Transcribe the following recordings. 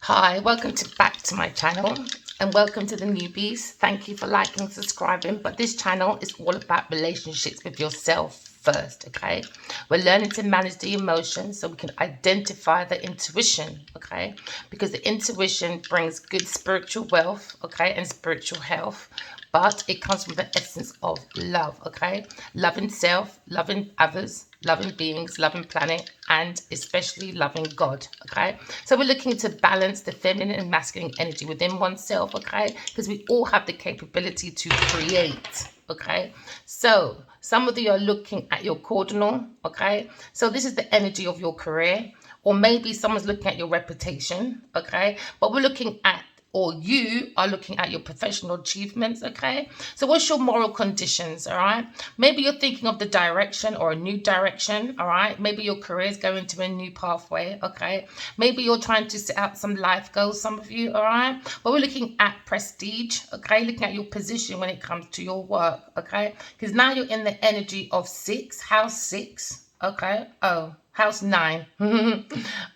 Hi, back to my channel and welcome to the newbies. Thank you for liking and subscribing. But this channel is all about relationships with yourself first, okay? We're learning to manage the emotions so we can identify the intuition, okay? Because the intuition brings good spiritual wealth, okay, and spiritual health. But it comes from the essence of love, okay? Loving self, loving others, loving beings, loving planet, and especially loving God, okay? So we're looking to balance the feminine and masculine energy within oneself, okay? Because we all have the capability to create, okay? So some of you are looking at your cardinal, okay? So this is the energy of your career, or maybe someone's looking at your reputation, okay? But we're looking at, or you are looking at your professional achievements, okay? So what's your moral conditions, all right? Maybe you're thinking of the direction or a new direction, all right? Maybe your career is going to a new pathway, okay? Maybe you're trying to set out some life goals, some of you, all right? But we're looking at prestige, okay? Looking at your position when it comes to your work, okay? Because now you're in the energy of house 6, okay? Oh, house 9.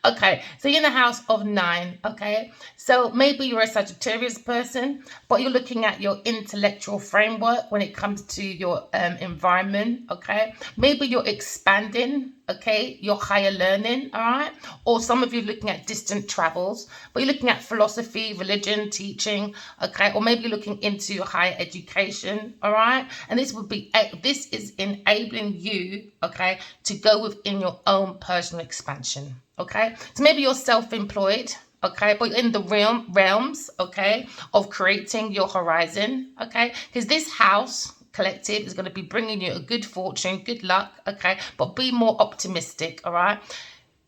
Okay, so you're in the house of 9, okay? So maybe you're a Sagittarius person, but you're looking at your intellectual framework when it comes to your environment, okay? Maybe you're expanding, okay, your higher learning, all right? Or some of you looking at distant travels, but you're looking at philosophy, religion, teaching, okay? Or maybe you're looking into your higher education, all right? And this is enabling you, okay, to go within your own personal expansion, okay? So maybe you're self-employed, okay, but in the realms, okay, of creating your horizon, okay? Because this house collective is going to be bringing you a good fortune, good luck, okay? But be more optimistic, all right?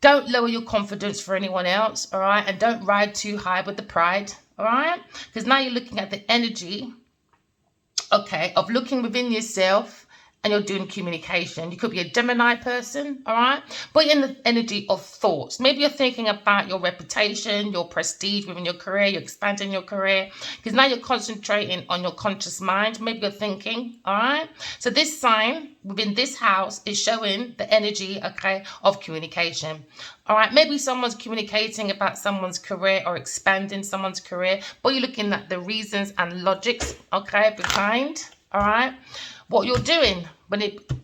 Don't lower your confidence for anyone else, all right? And don't ride too high with the pride, all right? Because now you're looking at the energy, okay, of looking within yourself, and you're doing communication. You could be a Gemini person, all right? But in the energy of thoughts. Maybe you're thinking about your reputation, your prestige within your career, you're expanding your career, because now you're concentrating on your conscious mind. Maybe you're thinking, all right? So this sign within this house is showing the energy, okay, of communication. All right, maybe someone's communicating about someone's career or expanding someone's career, but you're looking at the reasons and logics, okay, behind, all right, what you're doing.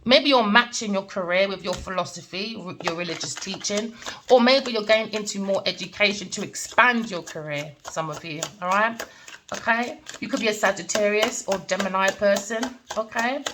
Maybe you're matching your career with your philosophy, your religious teaching, or maybe you're going into more education to expand your career, some of you, all right, okay? You could be a Sagittarius or Gemini person, okay?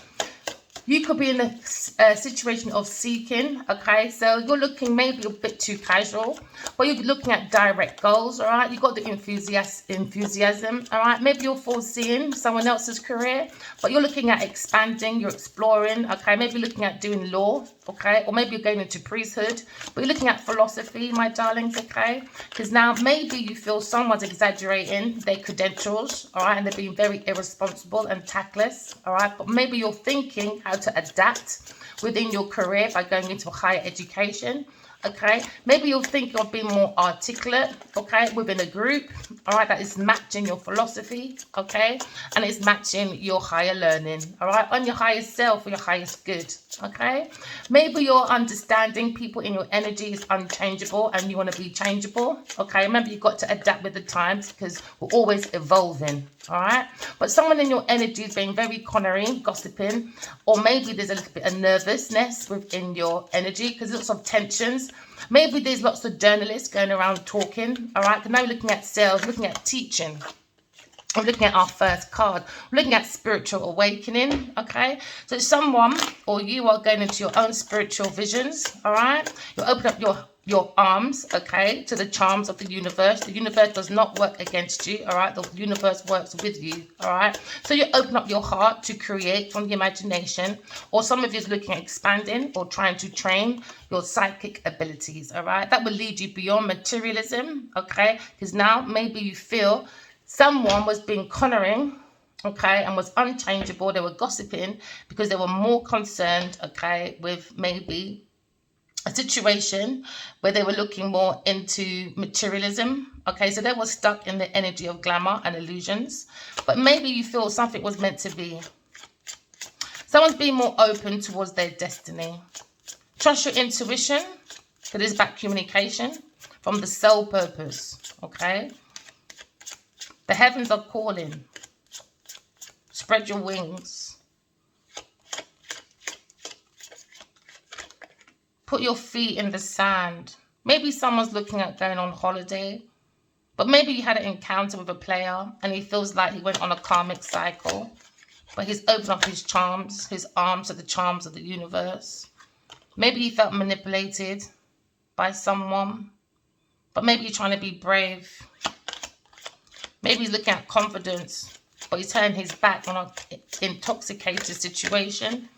You could be in a situation of seeking, okay? So you're looking maybe a bit too casual, but you're looking at direct goals, all right? You've got the enthusiasm, all right? Maybe you're foreseeing someone else's career, but you're looking at expanding, you're exploring, okay? Maybe you're looking at doing law, okay? Or maybe you're going into priesthood, but you're looking at philosophy, my darlings, okay? Because now maybe you feel someone's exaggerating their credentials, all right? And they're being very irresponsible and tactless, all right? But maybe you're thinking how to adapt within your career by going into higher education, okay? Maybe you're thinking of being more articulate, okay, within a group, all right, that is matching your philosophy, okay, and it's matching your higher learning, all right, on your highest self or your highest good, okay? Maybe your understanding people in your energy is unchangeable and you want to be changeable, okay? Remember, you've got to adapt with the times because we're always evolving, all right? But someone in your energy is being very connery, gossiping, or maybe there's a little bit of nervousness within your energy because there's lots of tensions. Maybe there's lots of journalists going around talking, all right? Now we're looking at sales, looking at teaching. We're looking at our first card. We're looking at spiritual awakening, okay? So someone or you are going into your own spiritual visions, all right? You open up your arms, okay, to the charms of the universe. The universe does not work against you, all right? The universe works with you, all right? So you open up your heart to create from the imagination, or some of you is looking at expanding or trying to train your psychic abilities, all right? That will lead you beyond materialism, okay? Because now maybe you feel someone was being connering, okay, and was unchangeable. They were gossiping because they were more concerned, okay, with maybe a situation where they were looking more into materialism, okay, so they were stuck in the energy of glamour and illusions. But maybe you feel something was meant to be. Someone's being more open towards their destiny. Trust your intuition, because it's about communication. from the soul purpose, okay? The heavens are calling. Spread your wings. Put your feet in the sand. Maybe someone's looking at going on holiday, but maybe you had an encounter with a player and he feels like he went on a karmic cycle, but he's opened up his charms, his arms to the charms of the universe. Maybe he felt manipulated by someone, but maybe you're trying to be brave. Maybe he's looking at confidence, but he's turning his back on an intoxicated situation,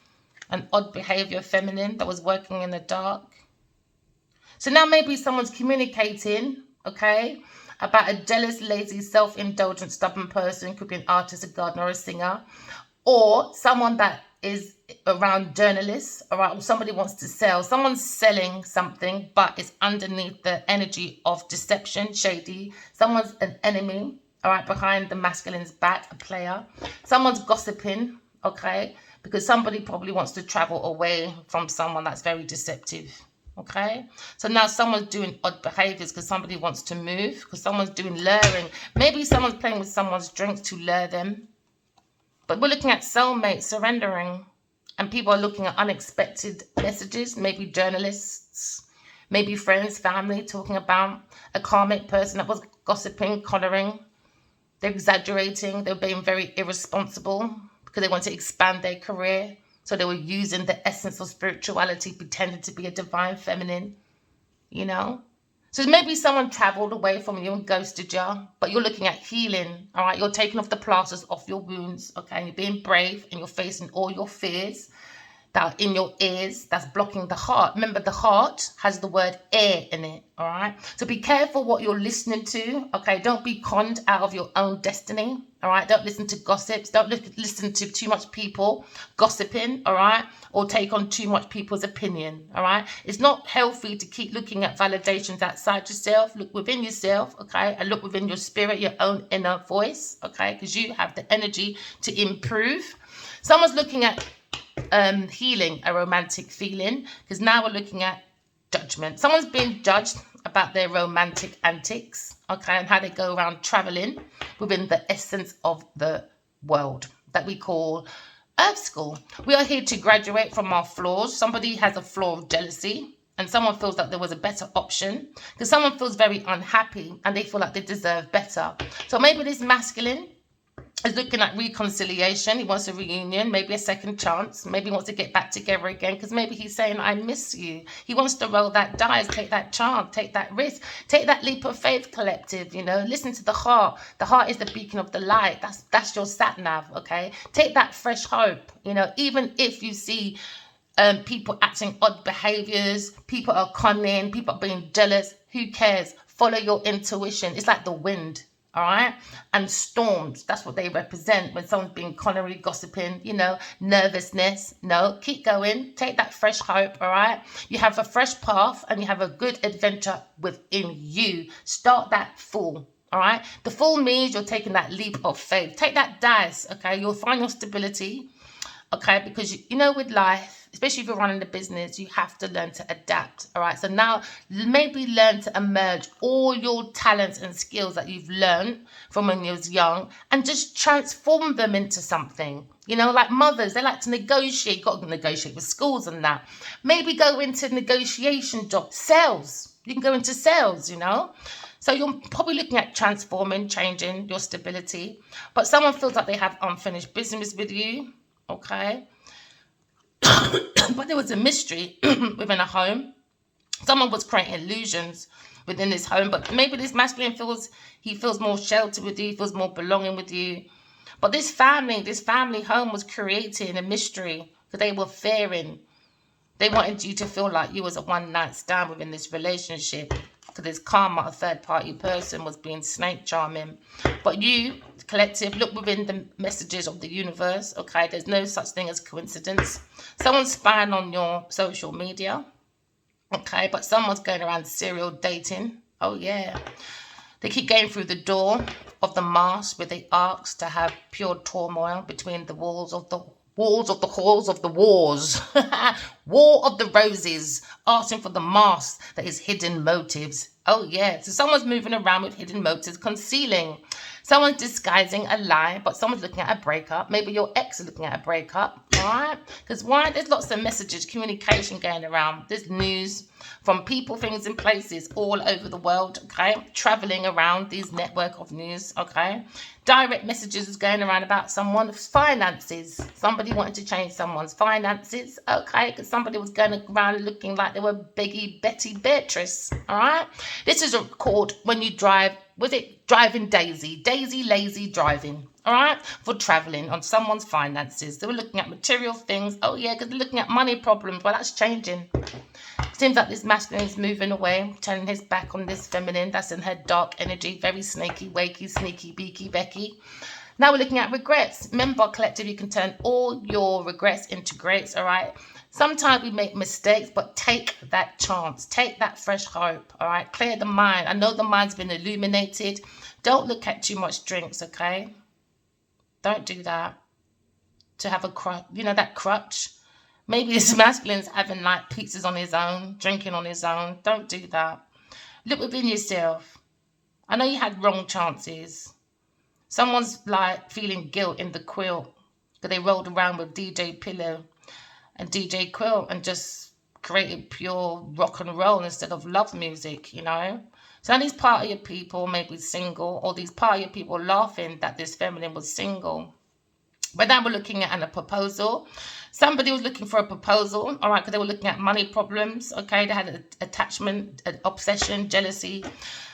an odd behavior feminine that was working in the dark. So now maybe someone's communicating, okay, about a jealous, lazy, self-indulgent, stubborn person. Could be an artist, a gardener, or a singer, or someone that is around journalists, all right, or somebody wants to sell. Someone's selling something, but it's underneath the energy of deception, shady. Someone's an enemy, all right, behind the masculine's back, a player. Someone's gossiping, okay, because somebody probably wants to travel away from someone that's very deceptive, okay? So now someone's doing odd behaviors because somebody wants to move, because someone's doing luring. Maybe someone's playing with someone's drinks to lure them. But we're looking at soulmates surrendering, and people are looking at unexpected messages, maybe journalists, maybe friends, family, talking about a karmic person that was gossiping, collaring. They're exaggerating. They're being very irresponsible because they want to expand their career. So they were using the essence of spirituality, pretending to be a divine feminine, you know. So maybe someone traveled away from you and ghosted you, but you're looking at healing, all right? You're taking off the plasters off your wounds, okay? And you're being brave and you're facing all your fears that are in your ears that's blocking the heart. Remember, the heart has the word air in it, all right? So be careful what you're listening to, okay? Don't be conned out of your own destiny, all right? Don't listen to gossips. Don't listen to too much people gossiping, all right? Or take on too much people's opinion, all right? It's not healthy to keep looking at validations outside yourself. Look within yourself, okay? And look within your spirit, your own inner voice, okay? Because you have the energy to improve. Someone's looking at healing a romantic feeling, because now we're looking at judgment. Someone's being judged about their romantic antics, okay, and how they go around traveling within the essence of the world that we call Earth School. We are here to graduate from our flaws. Somebody has a flaw of jealousy, and someone feels that there was a better option, because someone feels very unhappy and they feel like they deserve better. So maybe this masculine is looking at reconciliation. He wants a reunion, maybe a second chance. Maybe he wants to get back together again, because maybe he's saying, I miss you. He wants to roll that dice, take that chance, take that risk, take that leap of faith, collective, you know. Listen to the heart. The heart is the beacon of the light. That's your sat nav, okay? Take that fresh hope, you know, even if you see people acting odd behaviors, people are conning, people are being jealous, who cares? Follow your intuition. It's like the wind. All right. And storms, that's what they represent when someone's being connery, gossiping, you know, nervousness. No, keep going. Take that fresh hope. All right. You have a fresh path and you have a good adventure within you. Start that full. All right. The full means you're taking that leap of faith. Take that dice. OK, you'll find your stability. OK, because, you know, with life, especially if you're running the business, you have to learn to adapt. All right. So now maybe learn to emerge all your talents and skills that you've learned from when you was young and just transform them into something. You know, like mothers, they like to negotiate. You've got to negotiate with schools and that. Maybe go into negotiation jobs, sales. You can go into sales, you know. So you're probably looking at transforming, changing your stability. But someone feels like they have unfinished business with you. Okay. But there was a mystery within a home. Someone was creating illusions within this home, but maybe this masculine feels more sheltered with you, feels more belonging with you. But this family home was creating a mystery because they were fearing. They wanted you to feel like you was a one-night stand within this relationship, because this karma, a third-party person, was being snake charming. But you, collective, look within the messages of the universe, okay? There's no such thing as coincidence. Someone's spying on your social media, okay? But someone's going around serial dating. Oh, yeah. They keep going through the door of the mask where they ask to have pure turmoil between the walls of the halls of the wars. War of the Roses, asking for the mask that is hidden motives. Oh, yeah. So someone's moving around with hidden motives, concealing. Someone's disguising a lie, but someone's looking at a breakup. Maybe your ex is looking at a breakup, all right? Because why? There's lots of messages, communication going around. There's news from people, things, and places all over the world, okay? Traveling around these network of news, okay? Direct messages is going around about someone's finances. Somebody wanted to change someone's finances, okay? Because somebody was going around looking like they were Beggy Betty Beatrice, all right? This is called when you drive, was it driving Daisy? Daisy lazy driving, all right? For traveling on someone's finances. They were looking at material things. Oh, yeah, because they're looking at money problems. Well, that's changing. Seems like this masculine is moving away, turning his back on this feminine. That's in her dark energy, very snaky, wakey, sneaky, beaky, Becky. Now we're looking at regrets. Remember, collective, you can turn all your regrets into greats, all right? Sometimes we make mistakes, but take that chance. Take that fresh hope, all right? Clear the mind. I know the mind's been illuminated. Don't look at too much drinks, okay? Don't do that. To have a crutch, that crutch. Maybe this masculine's having like pizzas on his own, drinking on his own. Don't do that. Look within yourself. I know you had wrong chances. Someone's like feeling guilt in the quilt because they rolled around with DJ Pillow and DJ Quilt and just created pure rock and roll instead of love music, So these part of your people may be single, or these part of your people laughing that this feminine was single. But now we're looking at a proposal. Somebody was looking for a proposal, all right, because they were looking at money problems, okay? They had an attachment, an obsession, jealousy.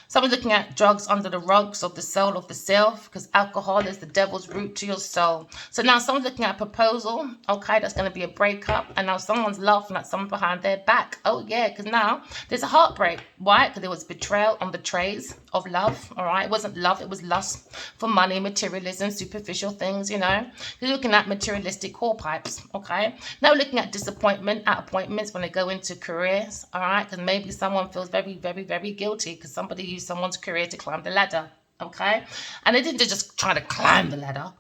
Someone's looking at drugs under the rugs of the soul of the self, because alcohol is the devil's root to your soul. So now someone's looking at a proposal, okay, that's going to be a breakup, and now someone's laughing at someone behind their back. Oh, yeah, because now there's a heartbreak. Why? Because there was betrayal on the trays of love, all right? It wasn't love, it was lust for money, materialism, superficial things, You're looking at materialistic horpipes, okay? Now we're looking at disappointment at appointments when they go into careers, all right? Because maybe someone feels very, very, very guilty because somebody used someone's career to climb the ladder, okay? And they didn't just try to climb the ladder.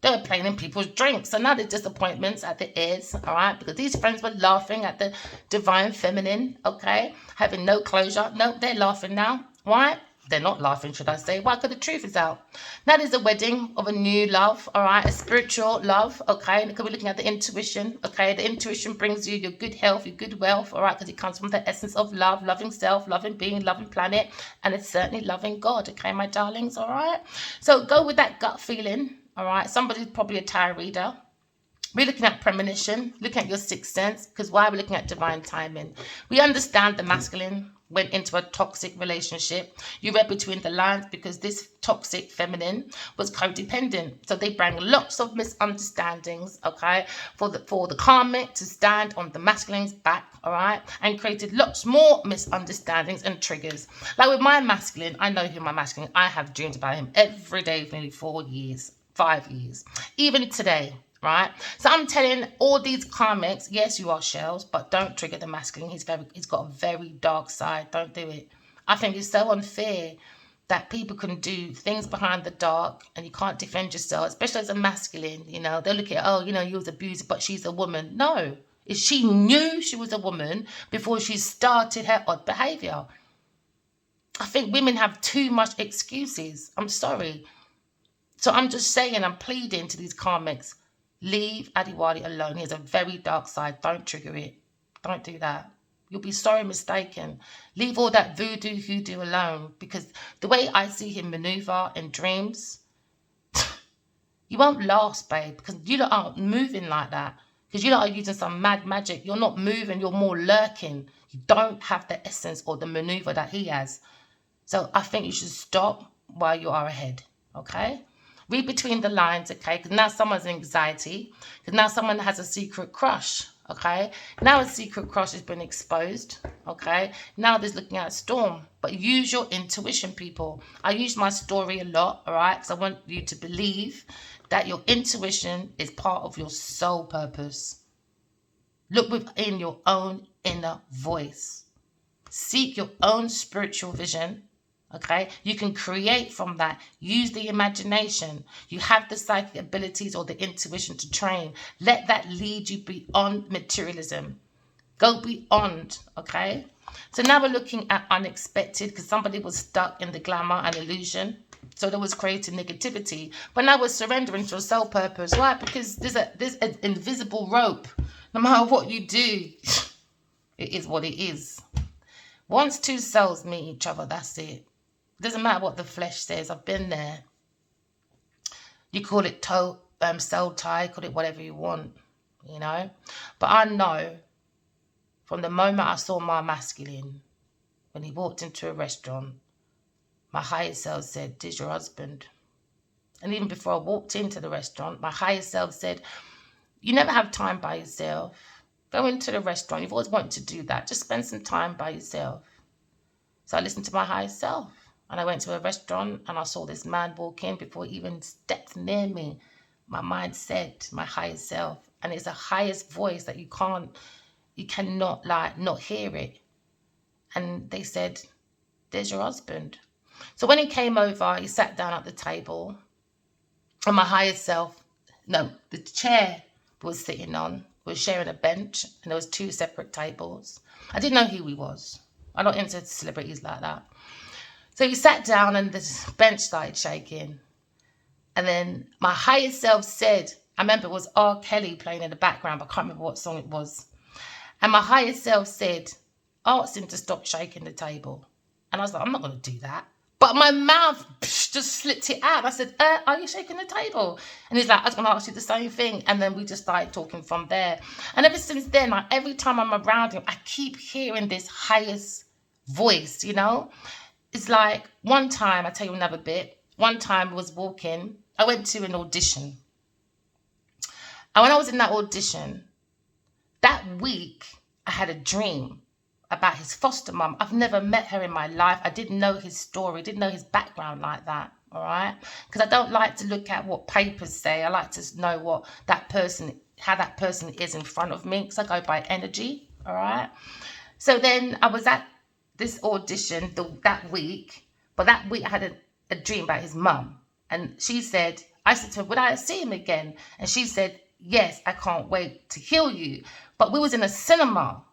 They were playing in people's drinks. So now there's disappointments at the ears, all right? Because these friends were laughing at the divine feminine, okay? Having no closure. No, they're laughing now. Why? They're not laughing, should I say. Why? Because the truth is out. Now there's a wedding of a new love, all right? A spiritual love, okay? Because we're looking at the intuition, okay? The intuition brings you your good health, your good wealth, all right? Because it comes from the essence of love, loving self, loving being, loving planet, and it's certainly loving God, okay, my darlings, all right? So go with that gut feeling, all right? Somebody's probably a tarot reader. We're looking at premonition, looking at your sixth sense, because why we're looking at divine timing. We understand the masculine went into a toxic relationship. You read between the lines because this toxic feminine was codependent. So they bring lots of misunderstandings, okay, for the karmic to stand on the masculine's back, all right, and created lots more misunderstandings and triggers. Like with my masculine, I know who my masculine, I have dreamed about him every day for nearly 4 years, 5 years, even today. Right, so I'm telling all these karmics, yes, you are shells, but don't trigger the masculine. He's got a very dark side. Don't do it. I think it's so unfair that people can do things behind the dark and you can't defend yourself, especially as a masculine. They'll look at, you was abused, but she's a woman. No, she knew she was a woman before she started her odd behavior. I think women have too much excuses. I'm sorry. So I'm just saying, I'm pleading to these karmics. Leave Adiwali alone. He has a very dark side. Don't trigger it. Don't do that. You'll be sorry mistaken. Leave all that voodoo hoodoo alone, because the way I see him maneuver in dreams, you won't last, babe, because you lot aren't moving like that. Because you lot are using some mad magic. You're not moving. You're more lurking. You don't have the essence or the maneuver that he has. So I think you should stop while you are ahead. Okay? Read between the lines, okay? Because now someone's in anxiety. Because now someone has a secret crush, okay? Now a secret crush has been exposed, okay? Now there's looking at a storm. But use your intuition, people. I use my story a lot, all right? Because I want you to believe that your intuition is part of your soul purpose. Look within your own inner voice. Seek your own spiritual vision, Okay, you can create from that. Use the imagination. You have the psychic abilities or the intuition to train. Let that lead you beyond materialism. Go beyond. Okay, so now we're looking at unexpected, because somebody was stuck in the glamour and illusion. So that was creating negativity. But now we're surrendering to a soul purpose. Why? Because there's an invisible rope. No matter what you do, it is what it is. Once two souls meet each other, that's it. Doesn't matter what the flesh says. I've been there. You call it soul tie, call it whatever you want, you know. But I know from the moment I saw my masculine, when he walked into a restaurant, my higher self said, "This your husband." And even before I walked into the restaurant, my higher self said, "You never have time by yourself. Go into the restaurant. You've always wanted to do that. Just spend some time by yourself." So I listened to my higher self. And I went to a restaurant and I saw this man walk in. Before he even stepped near me, my mind said, my higher self. And it's the highest voice that you cannot like not hear it. And they said, "There's your husband." So when he came over, he sat down at the table. And my higher self, no, the chair was sitting on, was sharing a bench. And there was two separate tables. I didn't know who he was. I'm not into celebrities like that. So he sat down and the bench started shaking. And then my higher self said, I remember it was R. Kelly playing in the background, but I can't remember what song it was. And my higher self said, asked him to stop shaking the table. And I was like, I'm not going to do that. But my mouth just slipped it out. I said, are you shaking the table? And he's like, I was going to ask you the same thing. And then we just started talking from there. And ever since then, like, every time I'm around him, I keep hearing this highest voice, you know? It's like one time, I'll tell you another bit. One time I was walking, I went to an audition. And when I was in that audition, that week, I had a dream about his foster mum. I've never met her in my life. I didn't know his story, didn't know his background like that, all right? Because I don't like to look at what papers say. I like to know what that person, how that person is in front of me, because I go by energy, all right? So then I was at this audition that week, but that week I had a dream about his mum. And she said, I said to her, would I see him again? And she said, yes, I can't wait to heal you. But we was in a cinema,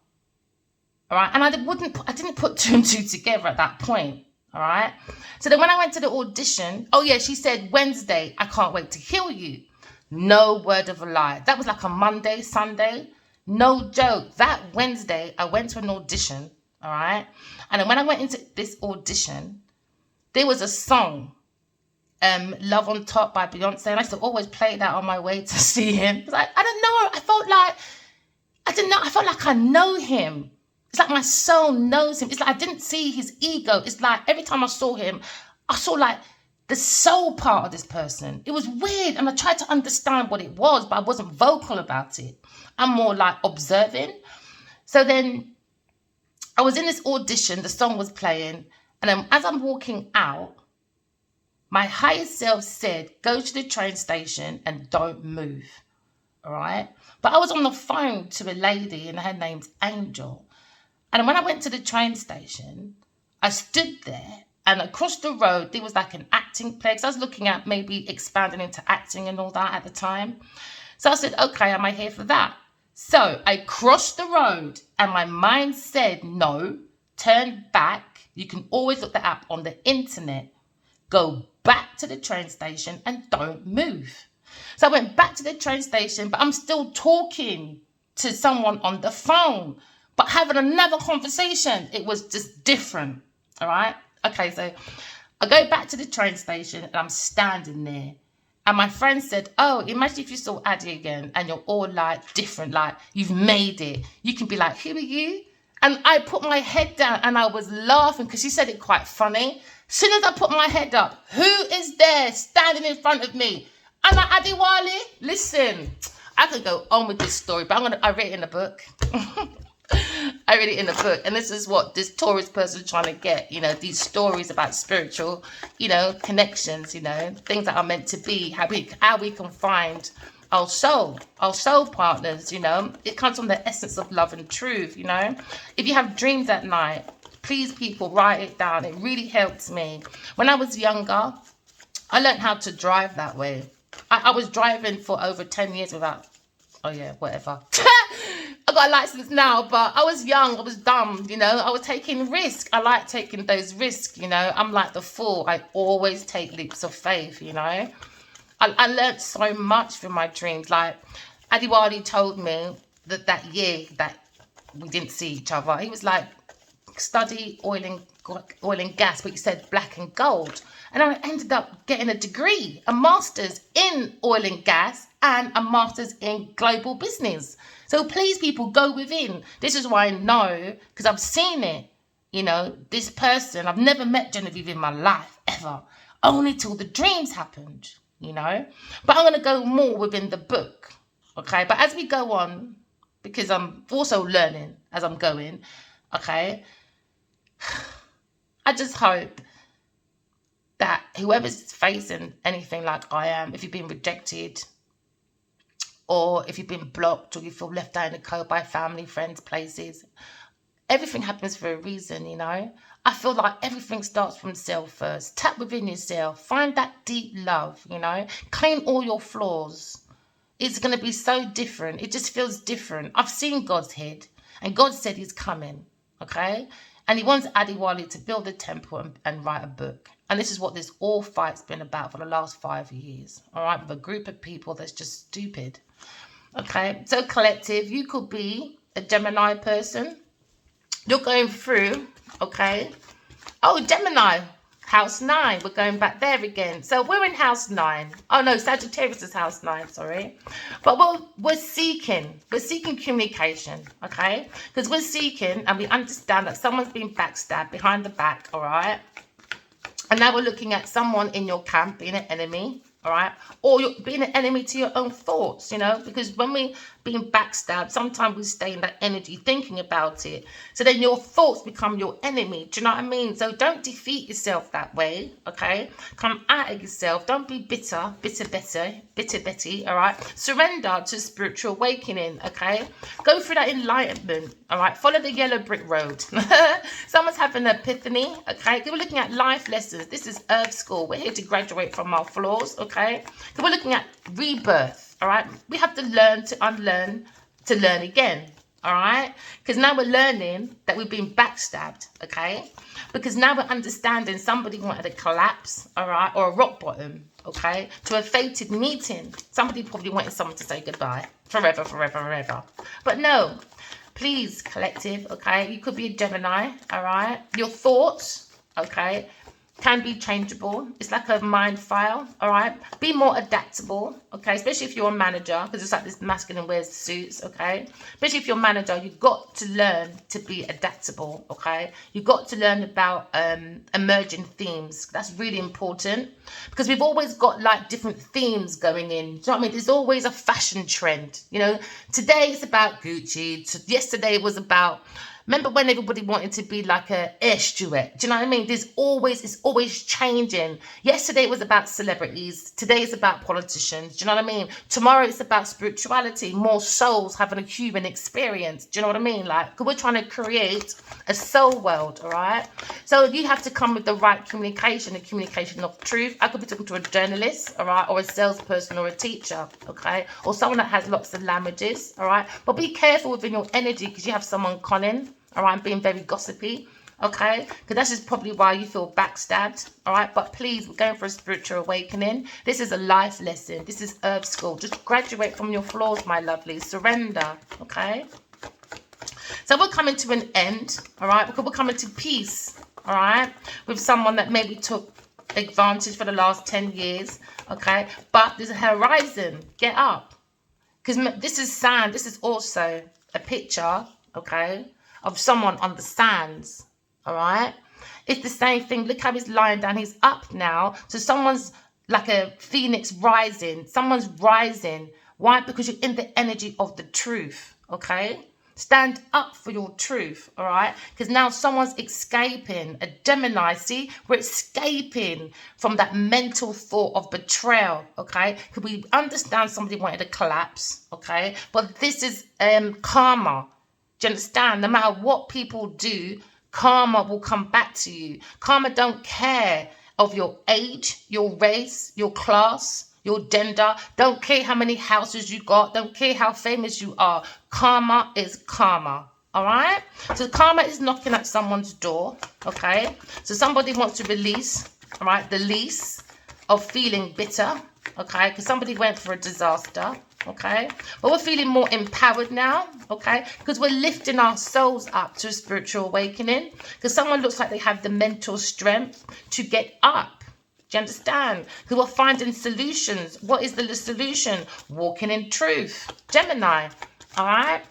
all right? And I didn't put two and two together at that point, all right? So then when I went to the audition, oh yeah, she said, Wednesday, I can't wait to heal you. No word of a lie. That was like a Monday, Sunday. No joke. That Wednesday, I went to an audition, all right? And then when I went into this audition, there was a song, Love on Top by Beyonce. And I used to always play that on my way to see him. Because I don't know. I felt like I know him. It's like my soul knows him. It's like I didn't see his ego. It's like every time I saw him, I saw like the soul part of this person. It was weird. And I tried to understand what it was, but I wasn't vocal about it. I'm more like observing. So then I was in this audition, the song was playing, and then as I'm walking out, my higher self said, go to the train station and don't move, all right? But I was on the phone to a lady, and her name's Angel. And when I went to the train station, I stood there, and across the road, there was like an acting place. I was looking at maybe expanding into acting and all that at the time. So I said, okay, am I here for that? So I crossed the road and my mind said, no, turn back. You can always look that up on the internet. Go back to the train station and don't move. So I went back to the train station, but I'm still talking to someone on the phone, but having another conversation. It was just different. All right. Okay. So I go back to the train station and I'm standing there. And my friend said, oh, imagine if you saw Addie again and you're all like different, like you've made it. You can be like, who are you? And I put my head down and I was laughing because she said it quite funny. As soon as I put my head up, who is there standing in front of me? I'm like, Addie Wale. Listen, I could go on with this story, but I read it in the book. I read it in the book, and this is what this Taurus person is trying to get, you know, these stories about spiritual, you know, connections, you know, things that are meant to be, how we can find our soul partners, you know. It comes from the essence of love and truth, you know. If you have dreams at night, Please, people, write it down. It really helped me. When I was younger, I learned how to drive that way. I was driving for over 10 years without, oh yeah, whatever. I got a license now, but I was young, I was dumb, you know, I was taking risks. I like taking those risks, you know. I'm like the fool. I always take leaps of faith, you know. I learned so much from my dreams. Like, Adiwali told me that year that we didn't see each other, he was like, study oil and gas, but he said black and gold. And I ended up getting a degree, a master's in oil and gas and a master's in global business. So please, people, go within. This is why I know, because I've seen it. You know, this person, I've never met Genevieve in my life, ever. Only till the dreams happened, you know. But I'm going to go more within the book, okay? But as we go on, because I'm also learning as I'm going, okay, I just hope that whoever's facing anything like I am, if you've been rejected, or if you've been blocked, or you feel left out in the cold by family, friends, places, everything happens for a reason, you know. I feel like everything starts from self first. Tap within yourself. Find that deep love, you know. Claim all your flaws. It's going to be so different. It just feels different. I've seen God's head, and God said he's coming, okay? And he wants Adiwali to build a temple and write a book. And this is what this all fight's been about for the last 5 years, all right? With a group of people that's just stupid, okay? So collective, you could be a Gemini person. You're going through, okay? Oh, Gemini, house 9. We're going back there again. So we're in house 9. Oh, no, Sagittarius is house 9, sorry. But we're seeking communication, okay? Because we're seeking, and we understand that someone's been backstabbed behind the back, all right? And now we're looking at someone in your camp being an enemy, all right? Or you're being an enemy to your own thoughts, you know? Because when we're being backstabbed, sometimes we stay in that energy thinking about it. So then your thoughts become your enemy. Do you know what I mean? So don't defeat yourself that way, okay? Come out of yourself. Don't be bitter Betty, all right? Surrender to spiritual awakening, okay? Go through that enlightenment, all right? Follow the yellow brick road. Someone's having an epiphany, okay? We're looking at life lessons. This is Earth School. We're here to graduate from our flaws, okay? We're looking at rebirth, all right? We have to learn to unlearn to learn again, all right? Because now we're learning that we've been backstabbed, okay? Because now we're understanding somebody wanted a collapse, all right, or a rock bottom, okay, to a fated meeting. Somebody probably wanted someone to say goodbye forever. But no, please, collective, okay? You could be a Gemini, all right? Your thoughts, okay, can be changeable. It's like a mind file, all right? Be more adaptable, okay? Especially if you're a manager, because it's like this masculine wears suits, okay? Especially if you're a manager, you've got to learn to be adaptable, okay? You've got to learn about emerging themes. That's really important, because we've always got like different themes going in. Do you know what I mean? There's always a fashion trend, you know? Today it's about Gucci. Yesterday it was about... Remember when everybody wanted to be like a Air Stewart? Do you know what I mean? It's always changing. Yesterday it was about celebrities. Today it's about politicians. Do you know what I mean? Tomorrow it's about spirituality, more souls having a human experience. Do you know what I mean? Like, 'cause we're trying to create a soul world, all right? So you have to come with the right communication, a communication of truth. I could be talking to a journalist, all right, or a salesperson or a teacher, okay, or someone that has lots of languages, all right? But be careful within your energy, because you have someone conning. All right, I'm being very gossipy, okay? Because that's just probably why you feel backstabbed, all right? But please, we're going for a spiritual awakening. This is a life lesson. This is Earth School. Just graduate from your flaws, my lovely. Surrender, okay? So we're coming to an end, all right? Because we're coming to peace, all right? With someone that maybe took advantage for the last 10 years, okay? But there's a horizon. Get up. Because this is sand. This is also a picture, okay, of someone understands, all right? It's the same thing. Look how he's lying down. He's up now. So someone's like a phoenix rising. Someone's rising. Why? Because you're in the energy of the truth, okay? Stand up for your truth, all right? Because now someone's escaping. A Gemini, see? We're escaping from that mental thought of betrayal, okay? Because we understand somebody wanted to collapse, okay? But this is karma. Do you understand? No matter what people do, Karma will come back to you. Karma don't care of your age, your race, your class, your gender. Don't care how many houses you got. Don't care how famous you are. Karma is karma. All right? So karma is knocking at someone's door. Okay? So somebody wants to release, all right, the lease of feeling bitter. Okay? Because somebody went for a disaster. Okay? But we're feeling more empowered now. Okay? Because we're lifting our souls up to a spiritual awakening. Because someone looks like they have the mental strength to get up. Do you understand? Because we're finding solutions. What is the solution? Walking in truth. Gemini. All right?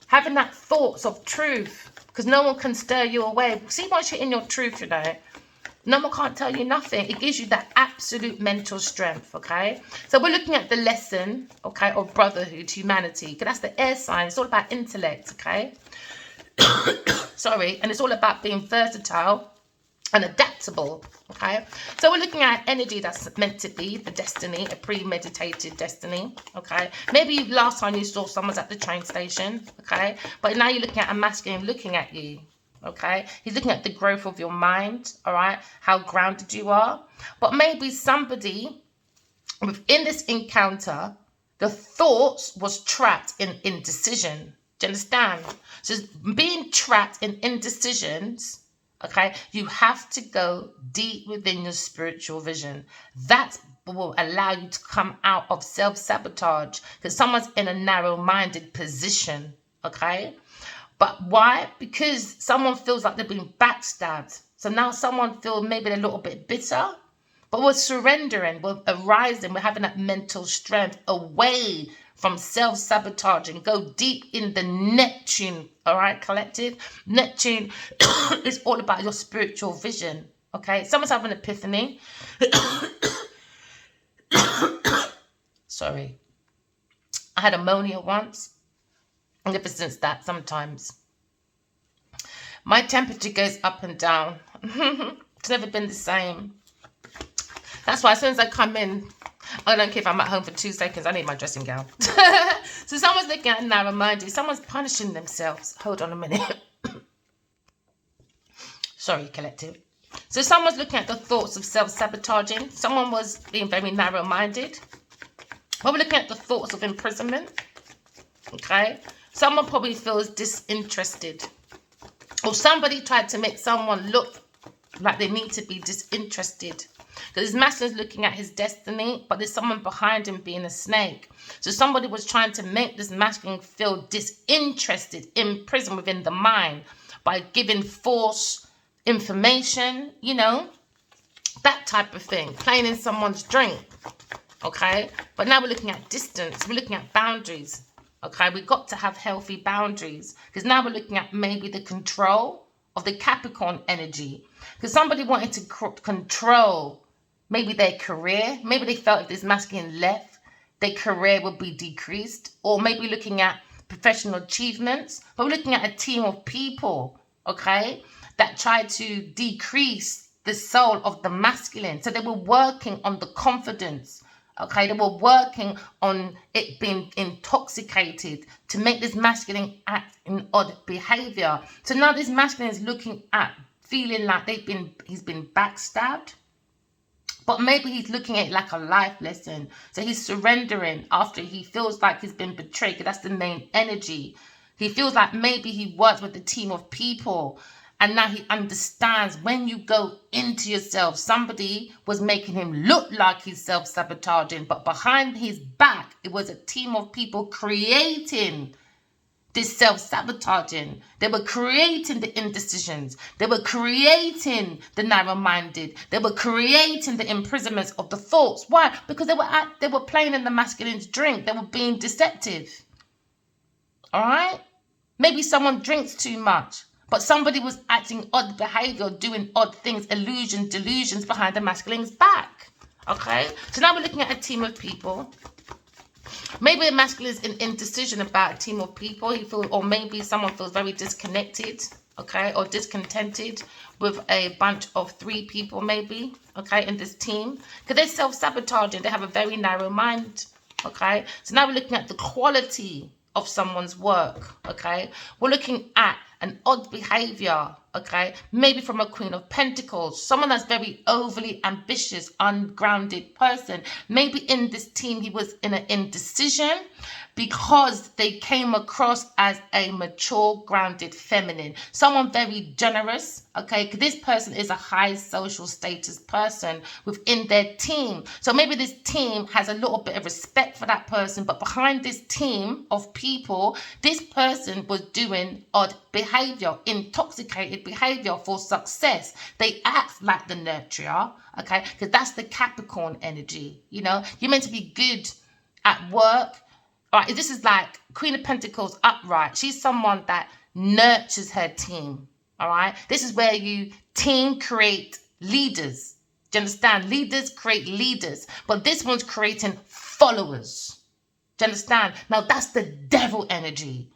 Having that thoughts of truth. Because no one can stir you away. See, once you're in your truth, you know, no one can't tell you nothing. It gives you that absolute mental strength, okay? So we're looking at the lesson, okay, of brotherhood, humanity. Because that's the air sign. It's all about intellect, okay? Sorry. And it's all about being versatile and adaptable, okay? So we're looking at energy that's meant to be the destiny, a premeditated destiny, okay? Maybe last time you saw someone's at the train station, okay? But now you're looking at a masculine looking at you, okay? He's looking at the growth of your mind, all right? How grounded you are. But maybe somebody within this encounter, the thoughts was trapped in indecision. Do you understand? So being trapped in indecisions, okay, you have to go deep within your spiritual vision. That will allow you to come out of self-sabotage because someone's in a narrow-minded position, okay? But why? Because someone feels like they've been backstabbed. So now someone feels maybe they're a little bit bitter, but we're surrendering, we're arising, we're having that mental strength away from self-sabotaging. Go deep in the Neptune, all right, collective. Neptune is all about your spiritual vision, okay? Someone's having an epiphany. Sorry. I had ammonia once. And ever since that, sometimes my temperature goes up and down. It's never been the same. That's why as soon as I come in, I don't care if I'm at home for 2 seconds, I need my dressing gown. So someone's looking at narrow-minded. Someone's punishing themselves. Hold on a minute. Sorry, collective. So someone's looking at the thoughts of self-sabotaging. Someone was being very narrow-minded. Well, we're looking at the thoughts of imprisonment. Okay? Someone probably feels disinterested. Or somebody tried to make someone look like they need to be disinterested. Because his master's looking at his destiny, but there's someone behind him being a snake. So somebody was trying to make this masculine feel disinterested, imprisoned within the mind by giving false information, you know, that type of thing, playing in someone's drink, okay? But now we're looking at distance, we're looking at boundaries, okay? We've got to have healthy boundaries because now we're looking at maybe the control of the Capricorn energy because somebody wanted to control maybe their career. Maybe they felt if this masculine left, their career would be decreased. Or maybe looking at professional achievements. But we're looking at a team of people, okay, that tried to decrease the soul of the masculine. So they were working on the confidence, okay? They were working on it being intoxicated to make this masculine act in odd behavior. So now this masculine is looking at feeling like he's been backstabbed. But maybe he's looking at it like a life lesson. So he's surrendering after he feels like he's been betrayed. That's the main energy. He feels like maybe he works with a team of people. And now he understands when you go into yourself, somebody was making him look like he's self-sabotaging. But behind his back, it was a team of people creating this self-sabotaging. They were creating the indecisions. They were creating the narrow-minded. They were creating the imprisonments of the thoughts. Why? Because they were playing in the masculine's drink. They were being deceptive. All right? Maybe someone drinks too much, but somebody was acting odd behavior, doing odd things, illusions, delusions behind the masculine's back. Okay? So now we're looking at a team of people. Maybe a masculine is in indecision about a team of people. Or maybe someone feels very disconnected, okay, or discontented with a bunch of 3 people, maybe, okay, in this team. Because they're self-sabotaging. They have a very narrow mind, okay. So now we're looking at the quality of someone's work, okay. We're looking at an odd behavior, okay? Maybe from a Queen of Pentacles, someone that's very overly ambitious, ungrounded person. Maybe in this team, he was in an indecision because they came across as a mature, grounded feminine. Someone very generous, okay? This person is a high social status person within their team. So maybe this team has a little bit of respect for that person, but behind this team of people, this person was doing odd behavior, intoxicated behavior for success. They act like the nurturer, okay? Because that's the Capricorn energy, you know? You're meant to be good at work. All right, this is like Queen of Pentacles upright. She's someone that nurtures her team. All right, this is where you team create leaders. Do you understand? Leaders create leaders, but this one's creating followers. Do you understand? Now that's the devil energy.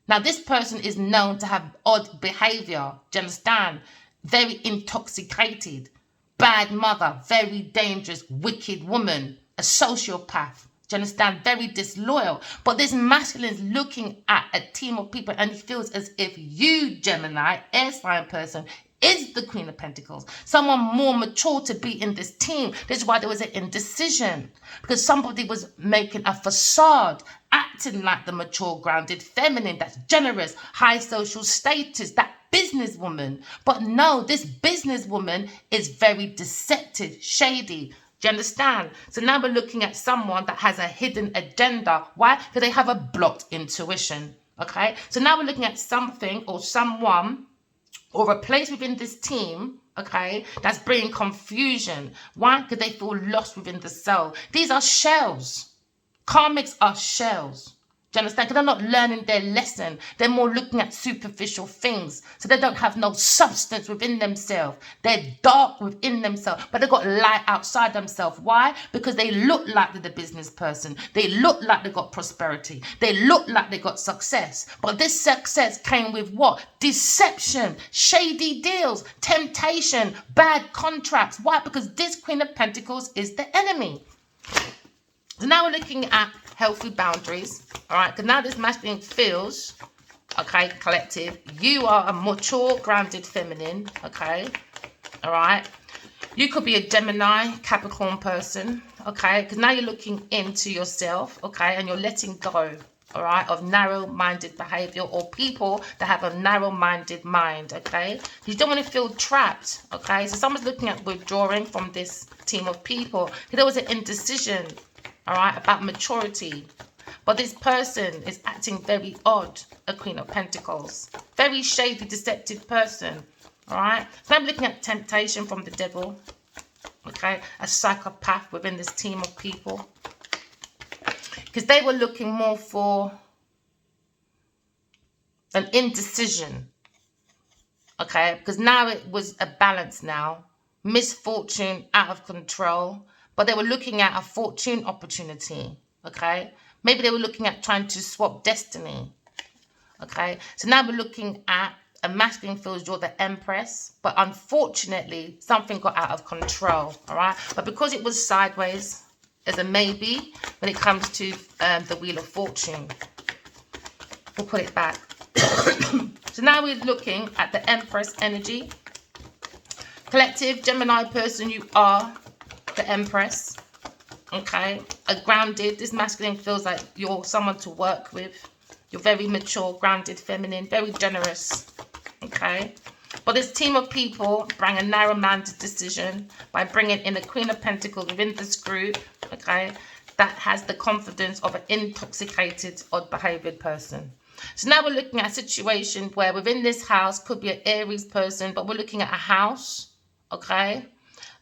Now this person is known to have odd behavior. Do you understand? Very intoxicated, bad mother, very dangerous, wicked woman, a sociopath. Do you understand? Very disloyal. But this masculine is looking at a team of people and he feels as if you, Gemini, air sign person, is the Queen of Pentacles. Someone more mature to be in this team. This is why there was an indecision. Because somebody was making a facade, acting like the mature, grounded feminine, that's generous, high social status, that businesswoman. But no, this businesswoman is very deceptive, shady. Do you understand? So now we're looking at someone that has a hidden agenda. Why? Because they have a blocked intuition. Okay? So now we're looking at something or someone or a place within this team, okay, that's bringing confusion. Why? Because they feel lost within the soul. These are shells. Karmics are shells. Do you understand? Because they're not learning their lesson. They're more looking at superficial things. So they don't have no substance within themselves. They're dark within themselves, but they've got light outside themselves. Why? Because they look like they're the business person. They look like they got prosperity. They look like they got success. But this success came with what? Deception, shady deals, temptation, bad contracts. Why? Because this Queen of Pentacles is the enemy. So now we're looking at healthy boundaries. All right, because now this masculine feels, okay, collective, you are a mature, grounded feminine, okay, all right. You could be a Gemini, Capricorn person, okay, because now you're looking into yourself, okay, and you're letting go, all right, of narrow-minded behavior or people that have a narrow-minded mind, okay. You don't want to feel trapped, okay. So someone's looking at withdrawing from this team of people. There was an indecision, all right, about maturity. But this person is acting very odd, a Queen of Pentacles. Very shady, deceptive person, all right? So I'm looking at temptation from the devil, okay? A psychopath within this team of people. Because they were looking more for an indecision, okay? Because now it was a balance now. Misfortune, out of control. But they were looking at a fortune opportunity, okay? Maybe they were looking at trying to swap destiny, okay? So now we're looking at a masculine feels you're the Empress, but unfortunately, something got out of control, all right? But because it was sideways, there's a maybe when it comes to the Wheel of Fortune. We'll put it back. So now we're looking at the Empress energy. Collective, Gemini person, you are the Empress. Okay, a grounded, this masculine feels like you're someone to work with. You're very mature, grounded, feminine, very generous. Okay, but this team of people bring a narrow-minded decision by bringing in the Queen of Pentacles within this group. Okay, that has the confidence of an intoxicated, odd-behaved person. So now we're looking at a situation where within this house could be an Aries person, but we're looking at a house. Okay.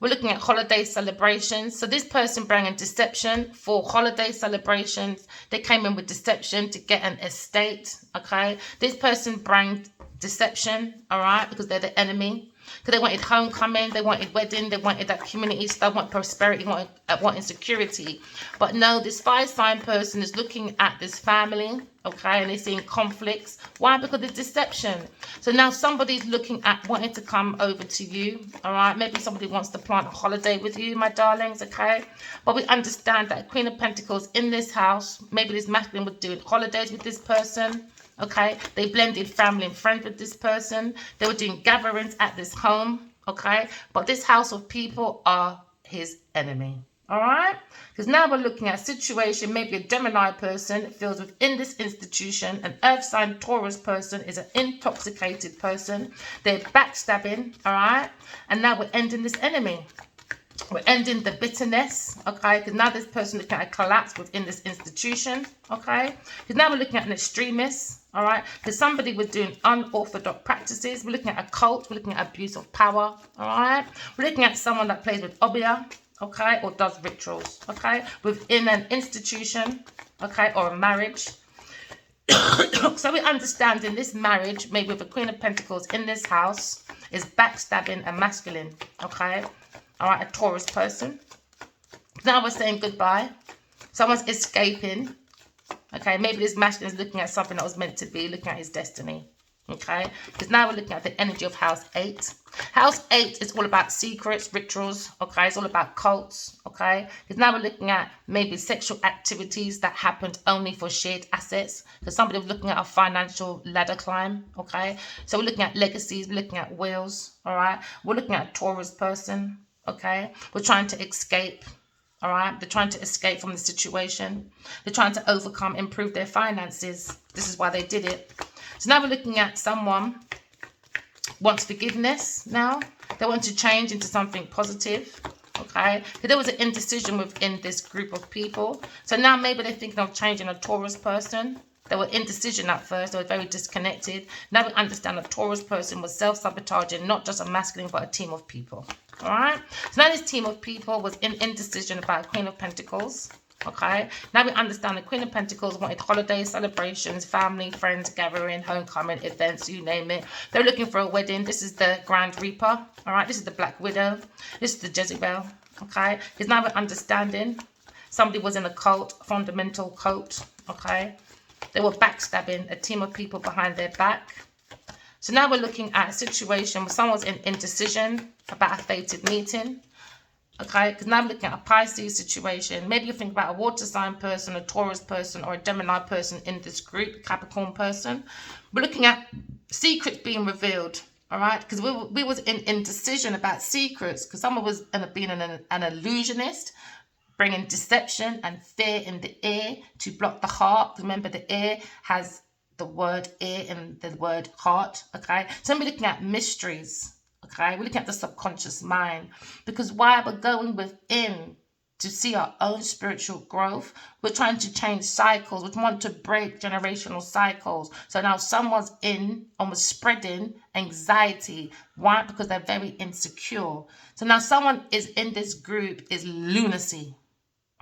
We're looking at holiday celebrations. So this person brought in deception for holiday celebrations. They came in with deception to get an estate, okay? This person brought deception, all right, because they're the enemy. Because they wanted homecoming, they wanted wedding, they wanted that community stuff, wanted prosperity, wanted security. But no, this fire sign person is looking at this family, okay, and they're seeing conflicts. Why? Because it's deception. So now somebody's looking at wanting to come over to you, all right? Maybe somebody wants to plant a holiday with you, my darlings, okay? But we understand that Queen of Pentacles in this house, maybe this masculine was doing holidays with this person, Okay, they blended family and friends with this person. They were doing gatherings at this home. Okay, but this house of people are his enemy. All right, because now we're looking at a situation. Maybe a Gemini person feels within this institution. An Earth sign Taurus person is an intoxicated person. They're backstabbing. All right, and now we're ending this enemy. We're ending the bitterness, okay? Because now this person looking at a collapse within this institution, okay? Because now we're looking at an extremist, all right? Because somebody was doing unorthodox practices. We're looking at a cult. We're looking at abuse of power, all right? We're looking at someone that plays with obia, okay? Or does rituals, okay? Within an institution, okay? Or a marriage. So we understand in this marriage, maybe with the Queen of Pentacles in this house, is backstabbing and masculine, okay? All right, a Taurus person. Now we're saying goodbye. Someone's escaping. Okay, maybe this masculine is looking at something that was meant to be, looking at his destiny. Okay, because now we're looking at the energy of house 8. House 8 is all about secrets, rituals. Okay, it's all about cults. Okay, because now we're looking at maybe sexual activities that happened only for shared assets. Because somebody was looking at a financial ladder climb. Okay, so we're looking at legacies, we're looking at wills. All right, we're looking at a Taurus person. Okay, we're trying to escape. All right, they're trying to escape from the situation. They're trying to overcome, improve their finances. This is why they did it. So now we're looking at someone wants forgiveness now. They want to change into something positive. Okay, so there was an indecision within this group of people. So now maybe they're thinking of changing a Taurus person. They were indecision at first. They were very disconnected. Now we understand a Taurus person was self-sabotaging, not just a masculine, but a team of people. All right. So now this team of people was in indecision about Queen of Pentacles. Okay. Now we understand the Queen of Pentacles wanted holidays, celebrations, family, friends, gathering, homecoming, events, you name it. They're looking for a wedding. This is the Grand Reaper. All right. This is the Black Widow. This is the Jezebel. Okay. Because now we're understanding somebody was in a cult, fundamental cult. Okay. They were backstabbing a team of people behind their back. So now we're looking at a situation where someone's in indecision about a fated meeting. Okay, because now we're looking at a Pisces situation. Maybe you think about a water sign person, a Taurus person, or a Gemini person in this group, Capricorn person. We're looking at secrets being revealed. All right, because we was in indecision about secrets, because someone was being an illusionist, bringing deception and fear in the ear to block the heart. Remember, the ear has the word ear and the word heart. Okay, so we're looking at mysteries. Okay, we're looking at the subconscious mind, because while we're going within to see our own spiritual growth, we're trying to change cycles. We want to break generational cycles. So now someone's in almost spreading anxiety. Why? Because they're very insecure. So now someone is in this group is lunacy.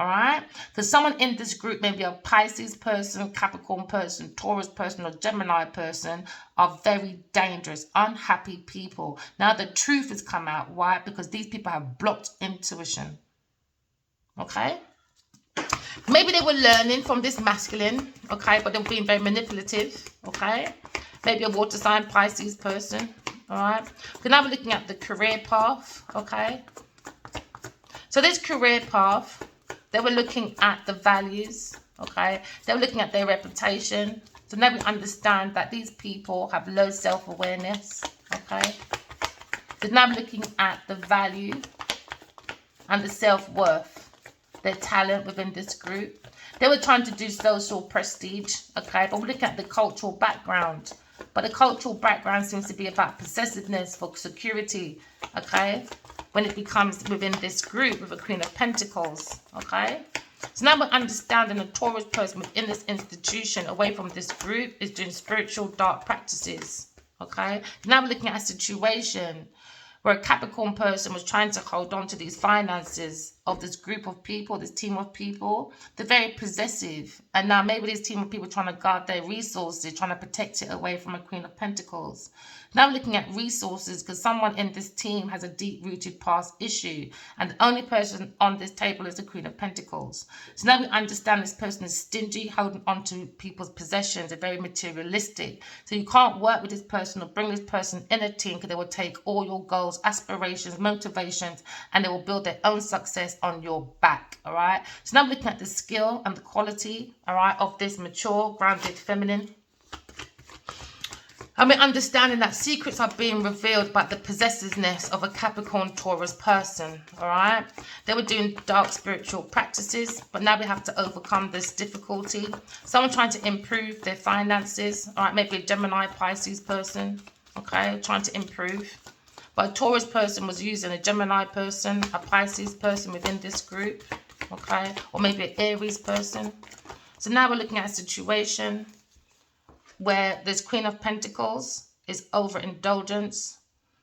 All right, because someone in this group, maybe a Pisces person, Capricorn person, Taurus person, or Gemini person, are very dangerous, unhappy people. Now the truth has come out. Why? Because these people have blocked intuition. Okay, maybe they were learning from this masculine. Okay, but they were being very manipulative. Okay, maybe a water sign Pisces person. All right, so now we're looking at the career path. Okay, so this career path, they were looking at the values, okay? They were looking at their reputation. So now we understand that these people have low self-awareness, okay? So now I'm looking at the value and the self-worth, their talent within this group. They were trying to do social prestige, okay? But we're looking at the cultural background. But the cultural background seems to be about possessiveness for security, okay? When it becomes within this group with a Queen of Pentacles, okay? So now we're understanding a Taurus person within this institution, away from this group, is doing spiritual dark practices, okay? Now we're looking at a situation where a Capricorn person was trying to hold on to these finances of this group of people, this team of people. They're very possessive. And now maybe this team of people trying to guard their resources, trying to protect it away from a Queen of Pentacles. Now we're looking at resources because someone in this team has a deep-rooted past issue. And the only person on this table is the Queen of Pentacles. So now we understand this person is stingy, holding on to people's possessions. They're very materialistic. So you can't work with this person or bring this person in a team because they will take all your goals, aspirations, motivations, and they will build their own success on your back. All right. So now we're looking at the skill and the quality, all right, of this mature, grounded feminine. I mean, understanding that secrets are being revealed by the possessiveness of a Capricorn Taurus person, all right? They were doing dark spiritual practices, but now we have to overcome this difficulty. Someone trying to improve their finances, all right? Maybe a Gemini, Pisces person, okay? Trying to improve. But a Taurus person was using a Gemini person, a Pisces person within this group, okay? Or maybe an Aries person. So now we're looking at a situation where this Queen of Pentacles is overindulgence.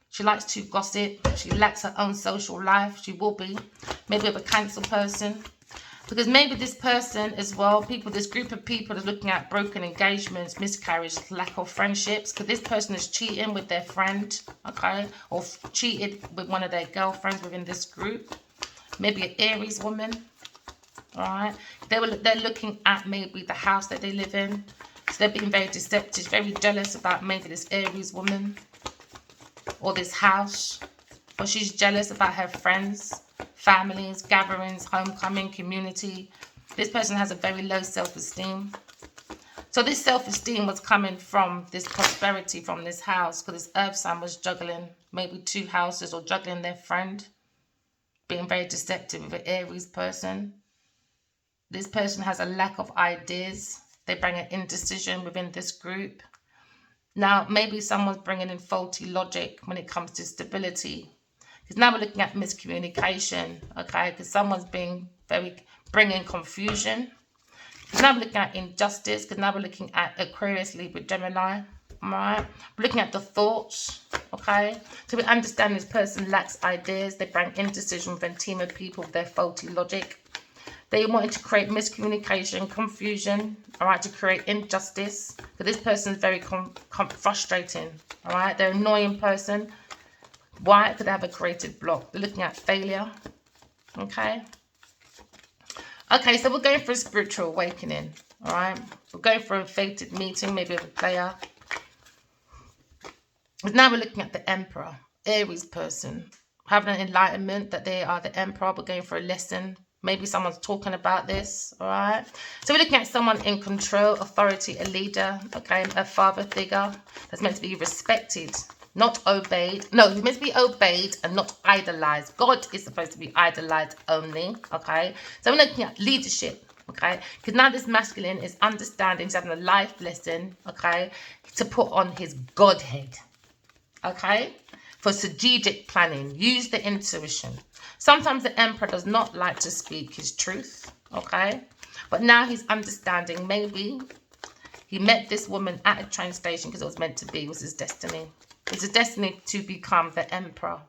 She likes to gossip. She lacks her own social life. She will be. Maybe with a Cancer person. Because maybe this person as well, this group of people is looking at broken engagements, miscarriages, lack of friendships. Because this person is cheating with their friend, okay? Or cheated with one of their girlfriends within this group. Maybe an Aries woman, all right? They're looking at maybe the house that they live in. So they're being very deceptive, very jealous about maybe this Aries woman or this house. But she's jealous about her friends, families, gatherings, homecoming, community. This person has a very low self-esteem. So this self-esteem was coming from this prosperity from this house, because this earth sign was juggling maybe 2 houses or juggling their friend, being very deceptive with an Aries person. This person has a lack of ideas. They bring an indecision within this group. Now, maybe someone's bringing in faulty logic when it comes to stability. Because now we're looking at miscommunication, okay? Because someone's bringing confusion. Because now we're looking at injustice. Because now we're looking at Aquarius, Libra, Gemini, all right? We're looking at the thoughts, okay? So we understand this person lacks ideas. They bring indecision with a team of people with their faulty logic. They wanted to create miscommunication, confusion, all right, to create injustice. But this person is very frustrating, all right? They're an annoying person. Why? Because they have a creative block. They're looking at failure, okay? Okay, so we're going for a spiritual awakening, all right? We're going for a fated meeting, maybe with a player. But now we're looking at the Emperor, Aries person, having an enlightenment that they are the Emperor. We're going for a lesson. Maybe someone's talking about this, all right? So we're looking at someone in control, authority, a leader, okay? A father figure that's meant to be respected, not obeyed. No, he's meant to be obeyed and not idolized. God is supposed to be idolized only, okay? So we're looking at leadership, okay? Because now this masculine is understanding, he's having a life lesson, okay? To put on his Godhead, okay? For strategic planning, use the intuition. Sometimes the Emperor does not like to speak his truth, okay? But now he's understanding. Maybe he met this woman at a train station because it was meant to be. It was his destiny. It's a destiny to become the Emperor.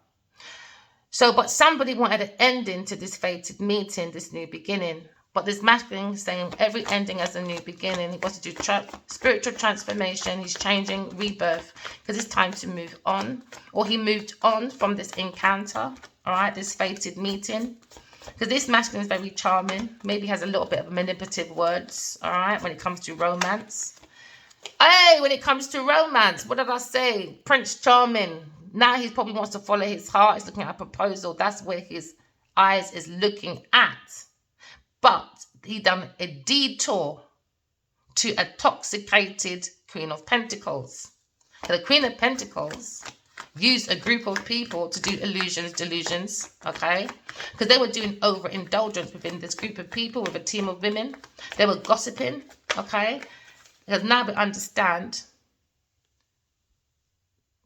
So, but somebody wanted an ending to this fated meeting, this new beginning. But this masculine is saying every ending has a new beginning. He wants to do spiritual transformation. He's changing, rebirth, because it's time to move on. Or he moved on from this encounter, all right, this fated meeting. Because this masculine is very charming. Maybe has a little bit of manipulative words, all right, when it comes to romance. Hey, when it comes to romance, what did I say? Prince Charming. Now he probably wants to follow his heart. He's looking at a proposal. That's where his eyes is looking at. But he done a detour to a toxicated Queen of Pentacles. So the Queen of Pentacles used a group of people to do delusions, okay? Because they were doing overindulgence within this group of people with a team of women. They were gossiping, okay? Because now we understand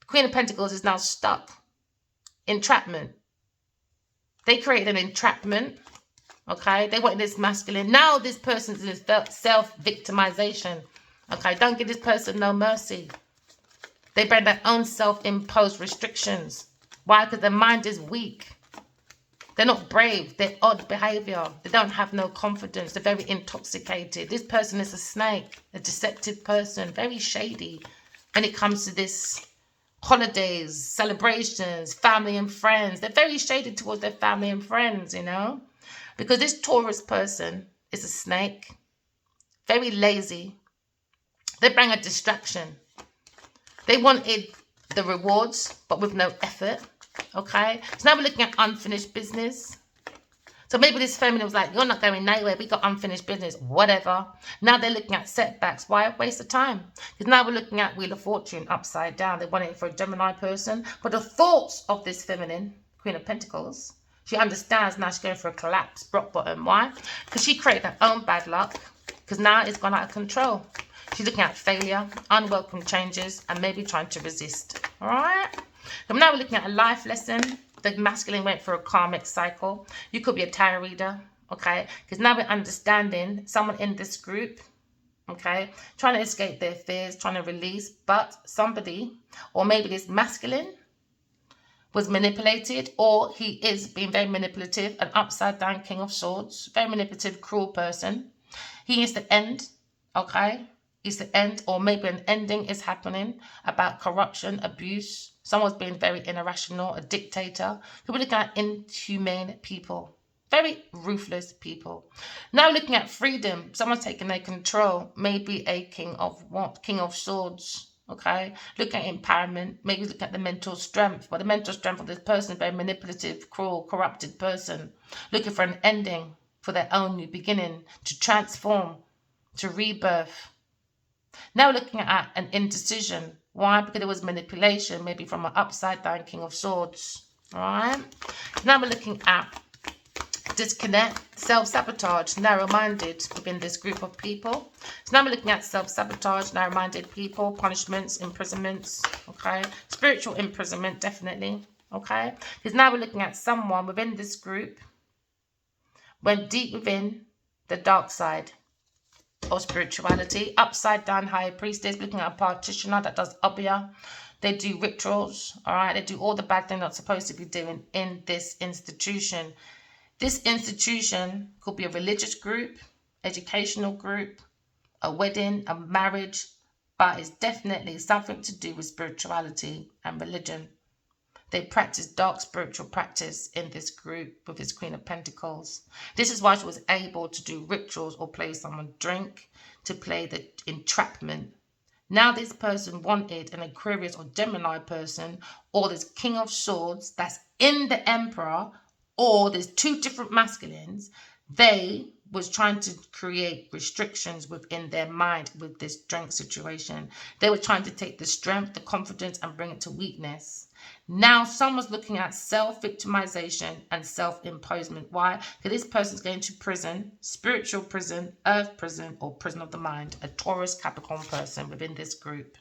the Queen of Pentacles is now stuck. Entrapment. They created an entrapment. Okay, they wanted this masculine. Now this person's in self-victimization. Okay, don't give this person no mercy. They bring their own self-imposed restrictions. Why? Because their mind is weak. They're not brave. They're odd behavior. They don't have no confidence. They're very intoxicated. This person is a snake, a deceptive person, very shady when it comes to this holidays, celebrations, family and friends. They're very shady towards their family and friends, you know. Because this Taurus person is a snake, very lazy. They bring a distraction. They wanted the rewards, but with no effort, okay? So now we're looking at unfinished business. So maybe this feminine was like, you're not going nowhere. We got unfinished business, whatever. Now they're looking at setbacks. Why? Waste of time. Because now we're looking at Wheel of Fortune upside down. They want it for a Gemini person. But the thoughts of this feminine, Queen of Pentacles, she understands now she's going for a collapse, rock bottom. Why? Because she created her own bad luck. Because now it's gone out of control. She's looking at failure, unwelcome changes, and maybe trying to resist. All right? So now we're looking at a life lesson. The masculine went for a karmic cycle. You could be a tarot reader, okay? Because now we're understanding someone in this group, okay, trying to escape their fears, trying to release, but somebody, or maybe this masculine, was manipulated, or he is being very manipulative, an upside down King of Swords, very manipulative, cruel person. He is the end, okay? Is the end, or maybe an ending is happening about corruption, abuse. Someone's being very irrational, a dictator. We're looking at inhumane people, very ruthless people. Now looking at freedom, someone's taking their control, maybe a king of what? King of Swords. Okay, look at empowerment, maybe look at the mental strength. But the mental strength of this person is very manipulative, cruel, corrupted person, looking for an ending, for their own new beginning, to transform, to rebirth. Now we're looking at an indecision. Why? Because there was manipulation, maybe from an upside down King of Swords. All right. Now we're looking at disconnect, self-sabotage, narrow-minded within this group of people. So now we're looking at self-sabotage, narrow-minded people, punishments, imprisonments, okay? Spiritual imprisonment, definitely, okay? Because now we're looking at someone within this group went deep within the dark side of spirituality. Upside down high priestess, looking at a practitioner that does obya. They do rituals, all right? They do all the bad things they're not supposed to be doing in this institution. This institution could be a religious group, educational group, a wedding, a marriage, but it's definitely something to do with spirituality and religion. They practice dark spiritual practice in this group with this Queen of Pentacles. This is why she was able to do rituals or play someone drink, to play the entrapment. Now this person wanted an Aquarius or Gemini person, or this King of Swords that's in the Emperor, or there's two different masculines. They was trying to create restrictions within their mind with this strength situation. They were trying to take the strength, the confidence, and bring it to weakness. Now someone's looking at self-victimization and self-imposement. Why? Because this person's going to prison, spiritual prison, earth prison, or prison of the mind. A Taurus Capricorn person within this group.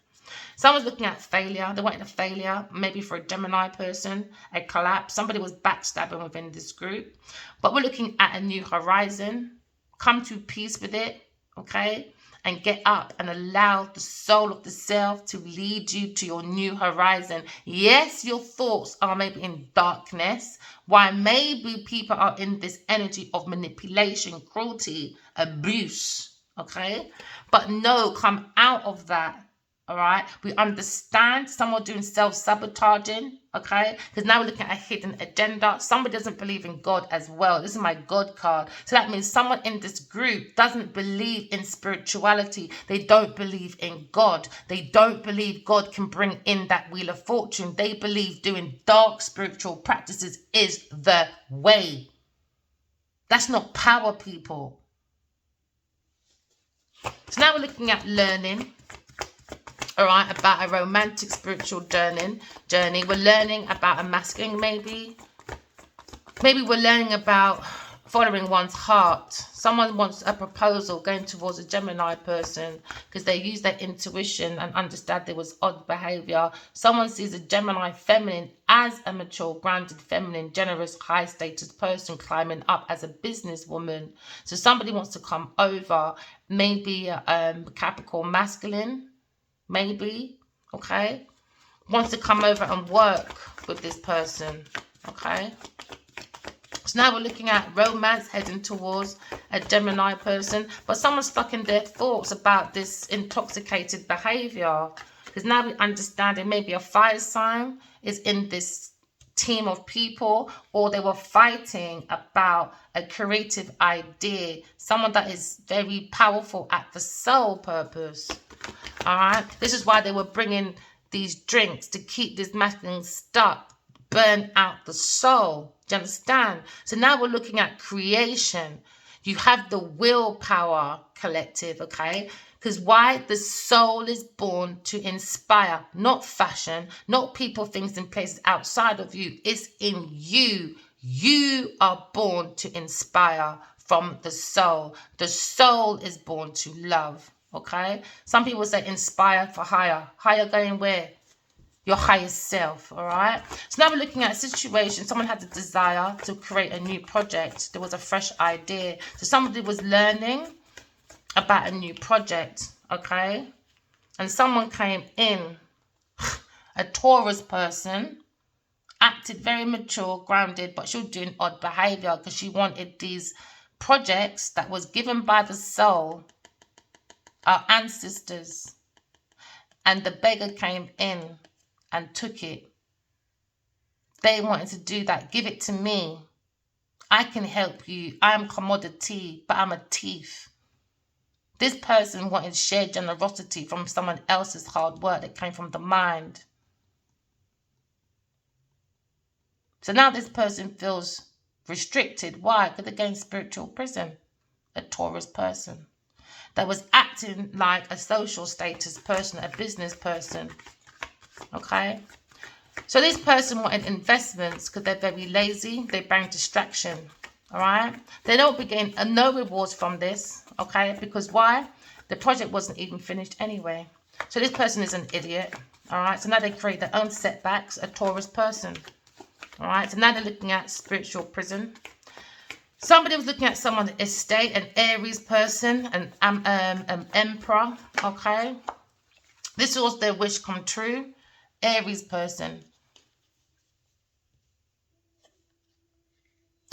Someone's looking at failure. They wanted a failure, maybe for a Gemini person, a collapse. Somebody was backstabbing within this group. But we're looking at a new horizon. Come to peace with it, okay? And get up and allow the soul of the self to lead you to your new horizon. Yes, your thoughts are maybe in darkness. Why? Maybe people are in this energy of manipulation, cruelty, abuse, okay? But no, come out of that. All right, we understand someone doing self-sabotaging, okay? Because now we're looking at a hidden agenda. Somebody doesn't believe in God as well. This is my God card. So that means someone in this group doesn't believe in spirituality. They don't believe in God. They don't believe God can bring in that Wheel of Fortune. They believe doing dark spiritual practices is the way. That's not power, people. So now we're looking at learning. All right, about a romantic spiritual journey. We're learning about a masculine, maybe. Maybe we're learning about following one's heart. Someone wants a proposal going towards a Gemini person because they use their intuition and understand there was odd behavior. Someone sees a Gemini feminine as a mature, grounded, feminine, generous, high status person climbing up as a businesswoman. So somebody wants to come over, maybe Capricorn masculine. Maybe, okay, wants to come over and work with this person, okay? So now we're looking at romance heading towards a Gemini person, but someone's stuck in their thoughts about this intoxicated behavior. Because now we understand it maybe a fire sign is in this team of people, or they were fighting about a creative idea, someone that is very powerful at the soul purpose. All right, this is why they were bringing these drinks to keep this masculine stuck, burn out the soul. Do you understand? So now we're looking at creation. You have the willpower collective, okay? Because why? The soul is born to inspire, not fashion, not people, things, and places outside of you. It's in you. You are born to inspire from the soul. The soul is born to love, okay? Some people say inspire for higher. Higher going where? Your highest self, all right? So now we're looking at a situation. Someone had the desire to create a new project. There was a fresh idea. So somebody was learning about a new project, okay? And someone came in, a Taurus person, acted very mature, grounded, but she was doing odd behavior because she wanted these projects that was given by the soul, our ancestors. And the beggar came in and took it. They wanted to do that. Give it to me. I can help you. I'm commodity, but I'm a thief. This person wanted shared generosity from someone else's hard work that came from the mind. So now this person feels restricted. Why? Because they're getting spiritual prison. A Taurus person that was acting like a social status person, a business person. Okay? So this person wanted investments because they're very lazy. They bring distraction. All right? They don't be getting no rewards from this. Okay? Because why? The project wasn't even finished anyway. So this person is an idiot. All right? So now they create their own setbacks, a Taurus person. All right? So now they're looking at spiritual prison. Somebody was looking at someone's estate, an Aries person, an emperor. Okay? This was their wish come true. Aries person.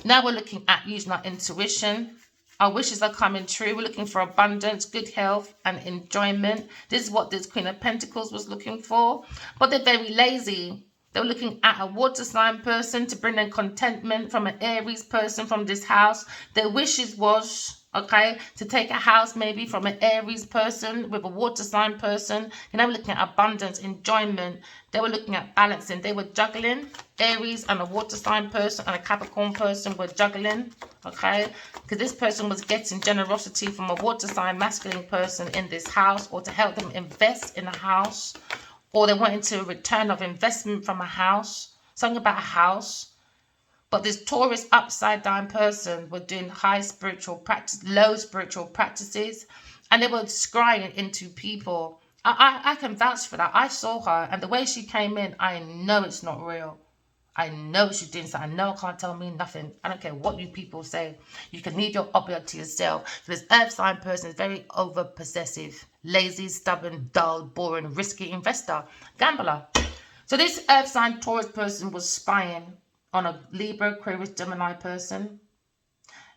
Now we're looking at using our intuition. Our wishes are coming true. We're looking for abundance, good health, and enjoyment. This is what this Queen of Pentacles was looking for. But they're very lazy. They were looking at a water sign person to bring them contentment from an Aries person from this house. Their wishes was, okay, to take a house maybe from an Aries person with a water sign person. And they were looking at abundance, enjoyment. They were looking at balancing. They were juggling. Aries and a water sign person and a Capricorn person were juggling, okay? Because this person was getting generosity from a water sign masculine person in this house, or to help them invest in a house, or they wanted to return of investment from a house, something about a house. But this Taurus upside down person were doing high spiritual practice, low spiritual practices, and they were scrying into people. I can vouch for that. I saw her, and the way she came in, I know it's not real. I know she's doing something. I know it can't tell me nothing. I don't care what you people say. You can leave your object to yourself. So this earth sign person is very over possessive, lazy, stubborn, dull, boring, risky investor, gambler. So this earth sign Taurus person was spying on a Libra, Aquarius, Gemini person.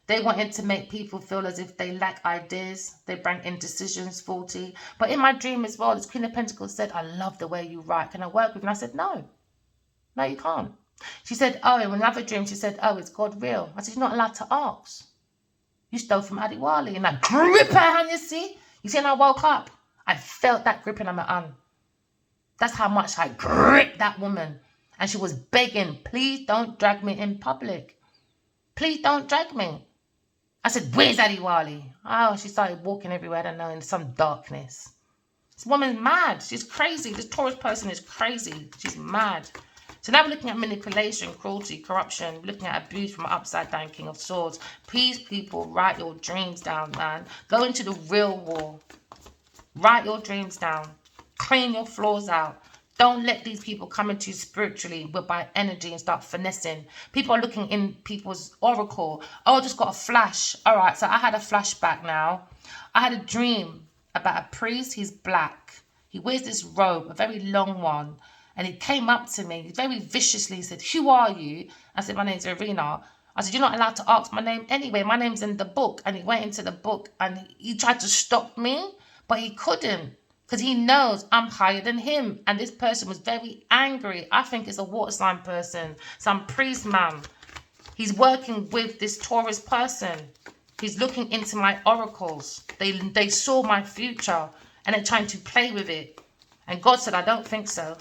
They wanted to make people feel as if they lack ideas. They bring in decisions faulty. But in my dream as well, this Queen of Pentacles said, I love the way you write. Can I work with you? And I said, no, you can't. She said, oh, in another dream, she said, oh, is God real? I said, you're not allowed to ask. You stole from Adiwali. And I grip her hand, you see? You see, and I woke up. I felt that gripping on my arm. That's how much I gripped that woman. And she was begging, please don't drag me in public. Please don't drag me. I said, where's Adiwali? Oh, she started walking everywhere, I don't know, in some darkness. This woman's mad. She's crazy. This Taurus person is crazy. She's mad. So now we're looking at manipulation, cruelty, corruption. We're looking at abuse from an upside down King of Swords. Please, people, write your dreams down, man. Go into the real war. Write your dreams down. Clean your flaws out. Don't let these people come into you spiritually by energy and start finessing. People are looking in people's oracle. Oh, I just got a flash. All right, so I had a flashback now. I had a dream about a priest. He's black. He wears this robe, a very long one. And he came up to me very viciously. He said, who are you? I said, my name's Irina. I said, you're not allowed to ask my name anyway. My name's in the book. And he went into the book and he tried to stop me, but he couldn't because he knows I'm higher than him. And this person was very angry. I think it's a water sign person, some priest man. He's working with this Taurus person. He's looking into my oracles. They saw my future and they're trying to play with it. And God said, I don't think so.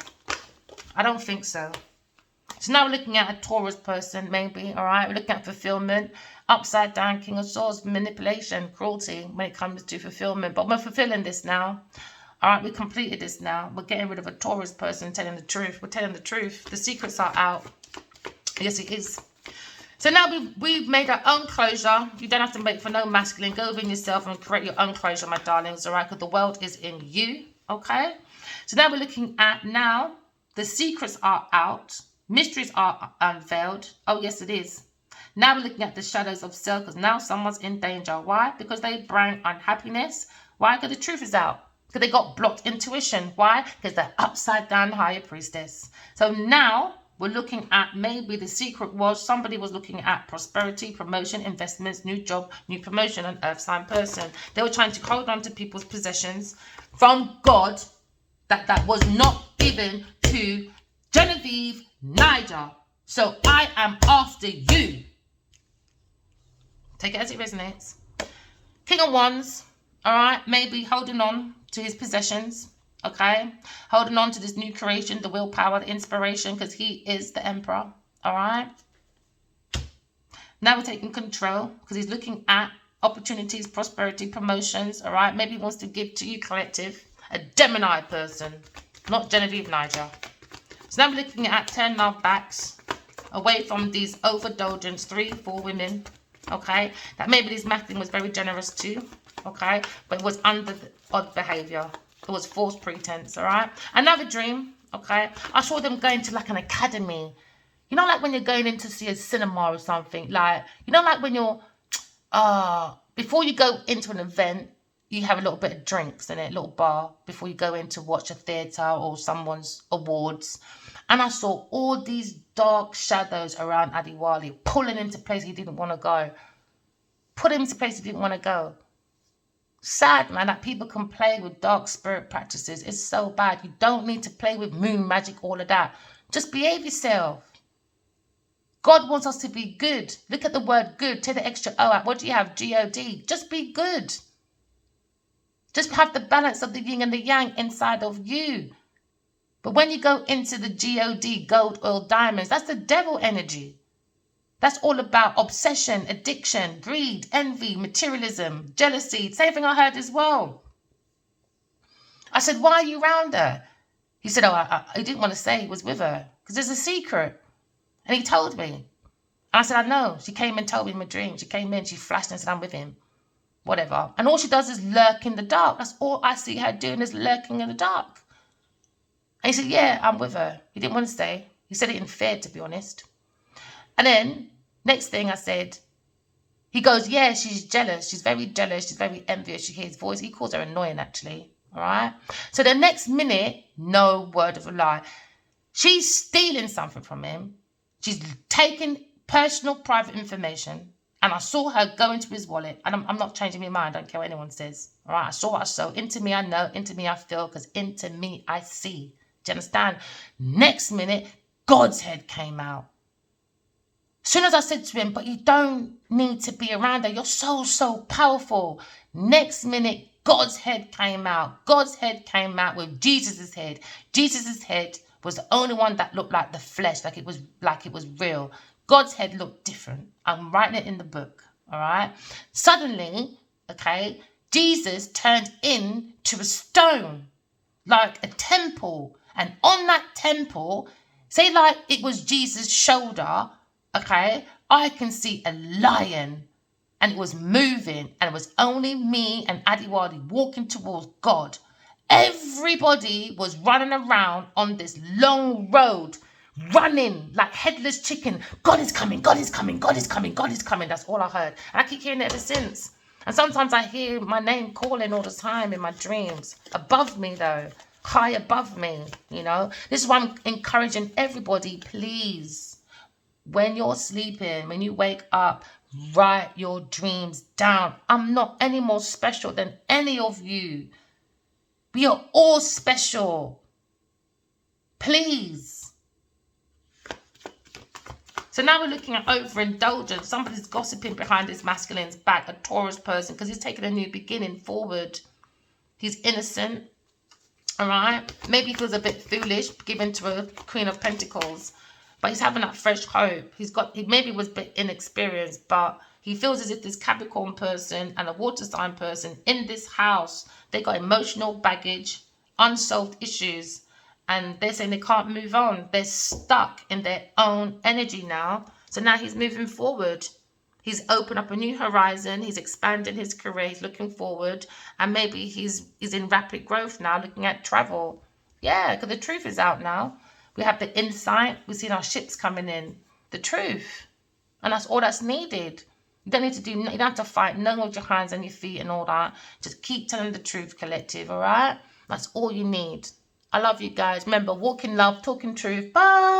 I don't think so. So now we're looking at a Taurus person, maybe, all right? We're looking at fulfillment. Upside down, King of Swords, manipulation, cruelty when it comes to fulfillment. But we're fulfilling this now. All right, we completed this now. We're getting rid of a Taurus person telling the truth. We're telling the truth. The secrets are out. Yes, it is. So now we've made our own closure. You don't have to wait for no masculine. Go within yourself and create your own closure, my darlings, all right? Because the world is in you, okay? So now we're looking at now the secrets are out. Mysteries are unveiled. Oh, yes, it is. Now we're looking at the shadows of self because now someone's in danger. Why? Because they bring unhappiness. Why? Because the truth is out. Because they got blocked intuition. Why? Because they're upside down higher priestess. So now we're looking at maybe the secret was somebody was looking at prosperity, promotion, investments, new job, new promotion, an earth sign person. They were trying to hold on to people's possessions from God that was not given to Genevieve, Niger. So I am after you. Take it as it resonates. King of Wands, all right, maybe holding on to his possessions, okay? Holding on to this new creation, the willpower, the inspiration, because he is the emperor, all right? Now we're taking control because he's looking at opportunities, prosperity, promotions, all right? Maybe he wants to give to you, collective, a Gemini person, not Genevieve, Niger. So now we're looking at 10 love backs away from these overindulgence, 3, 4 women, okay? That maybe this masculine was very generous too, okay? But it was under odd behavior. It was false pretense, all right? Another dream, okay? I saw them going to like an academy. You know, like when you're going in to see a cinema or something, like, you know, like when you're, before you go into an event, you have a little bit of drinks in it, a little bar, before you go in to watch a theatre or someone's awards. And I saw all these dark shadows around Adiwali pulling into places he didn't want to go. Put him into places he didn't want to go. Sad, man, that people can play with dark spirit practices. It's so bad. You don't need to play with moon magic, all of that. Just behave yourself. God wants us to be good. Look at the word good. Take the extra O out. What do you have? G-O-D. Just be good. Just have the balance of the yin and the yang inside of you. But when you go into the G-O-D, gold, oil, diamonds, that's the devil energy. That's all about obsession, addiction, greed, envy, materialism, jealousy. Same thing I heard as well. I said, why are you around her? He said, he didn't want to say he was with her because there's a secret. And he told me. And I said, I know. She came and told me in my dream. She came in, she flashed and said, I'm with him. Whatever. And all she does is lurk in the dark. That's all I see her doing is lurking in the dark. And he said, yeah, I'm with her. He didn't want to stay. He said it in fear, to be honest. And then, next thing I said, he goes, yeah, she's jealous. She's very jealous. She's very envious. She hears voice. He calls her annoying, actually. All right? So the next minute, no word of a lie. She's stealing something from him. She's taking personal, private information. And I saw her go into his wallet. And I'm not changing my mind. I don't care what anyone says. All right? I saw what I saw. Into me, I know. Into me, I feel. Because into me, I see. Do you understand? Next minute, God's head came out. As soon as I said to him, but you don't need to be around her. You're so powerful. Next minute, God's head came out. God's head came out with Jesus's head. Jesus's head was the only one that looked like the flesh, like it was real. God's head looked different. I'm writing it in the book, all right? Suddenly, okay, Jesus turned into a stone, like a temple. And on that temple, say like it was Jesus' shoulder, okay, I can see a lion. And it was moving. And it was only me and Adiwadi walking towards God. Everybody was running around on this long road, running like headless chicken. God is coming, God is coming, God is coming, God is coming. That's all I heard. And I keep hearing it ever since. And sometimes I hear my name calling all the time in my dreams. Above me though, high above me, you know. This is why I'm encouraging everybody, please. When you're sleeping, when you wake up, write your dreams down. I'm not any more special than any of you. We are all special. Please. So now we're looking at overindulgence. Somebody's gossiping behind his masculine's back, a Taurus person, because he's taking a new beginning forward. He's innocent. All right? Maybe he feels a bit foolish, given to a Queen of Pentacles. But he's having that fresh hope. He maybe was a bit inexperienced, but he feels as if this Capricorn person and a water sign person in this house, they got emotional baggage, unsolved issues, and they're saying they can't move on. They're stuck in their own energy now. So now he's moving forward. He's opened up a new horizon. He's expanding his career. He's looking forward, and maybe he's in rapid growth now, looking at travel. Yeah, because the truth is out now. We have the insight. We've seen our ships coming in. The truth, and that's all that's needed. You don't need to do. You don't have to fight. No with your hands and your feet and all that. Just keep telling the truth, collective. All right. That's all you need. I love you guys. Remember, walk in love, talking truth. Bye.